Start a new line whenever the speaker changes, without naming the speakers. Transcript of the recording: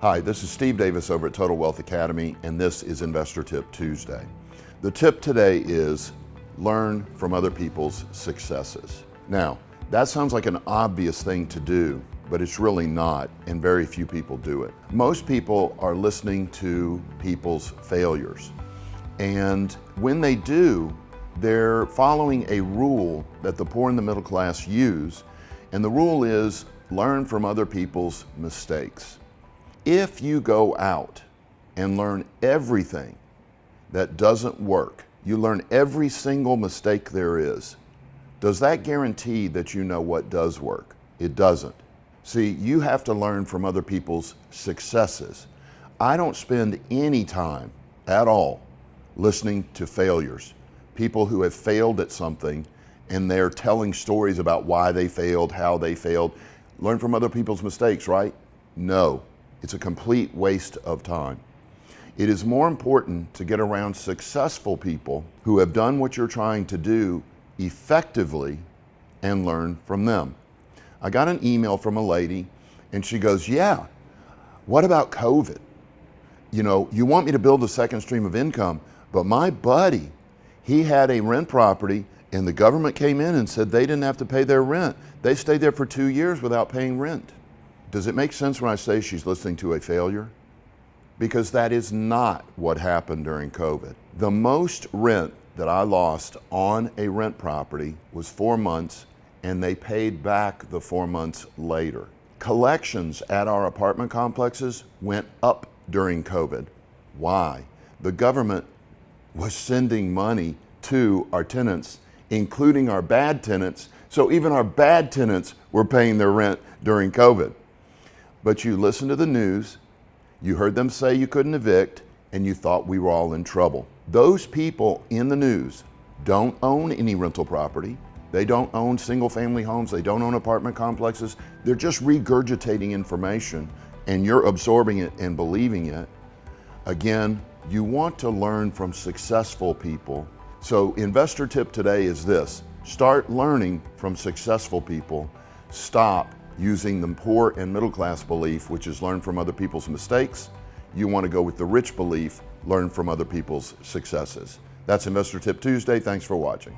Hi, this is Steve Davis over at Total Wealth Academy, and this is Investor Tip Tuesday. The tip today is learn from other people's successes. Now, that sounds like an obvious thing to do, but it's really not, and very few people do it. Most people are listening to people's failures, and when they do, they're following a rule that the poor and the middle class use, and the rule is learn from other people's mistakes. If you go out and learn everything that doesn't work, you learn every single mistake there is, does that guarantee that you know what does work? It doesn't. See, you have to learn from other people's successes. I don't spend any time at all listening to failures, people who have failed at something and they're telling stories about why they failed, how they failed. Learn from other people's mistakes, right? No. It's a complete waste of time. It is more important to get around successful people who have done what you're trying to do effectively and learn from them. I got an email from a lady and she goes, yeah, what about COVID? You know, you want me to build a second stream of income, but my buddy, he had a rent property and the government came in and said they didn't have to pay their rent. They stayed there for 2 years without paying rent. Does it make sense when I say she's listening to a failure? Because that is not what happened during COVID. The most rent that I lost on a rent property was 4 months, and they paid back the 4 months later. Collections at our apartment complexes went up during COVID. Why? The government was sending money to our tenants, including our bad tenants, so even our bad tenants were paying their rent during COVID. But you listened to the news, you heard them say you couldn't evict, and you thought we were all in trouble. Those people in the news don't own any rental property. They don't own single-family homes. They don't own apartment complexes. They're just regurgitating information, and you're absorbing it and believing it. Again, you want to learn from successful people. So investor tip today is this: start learning from successful people. Stop using the poor and middle class belief, which is learn from other people's mistakes. You want to go with the rich belief, learn from other people's successes. That's Investor Tip Tuesday. Thanks for watching.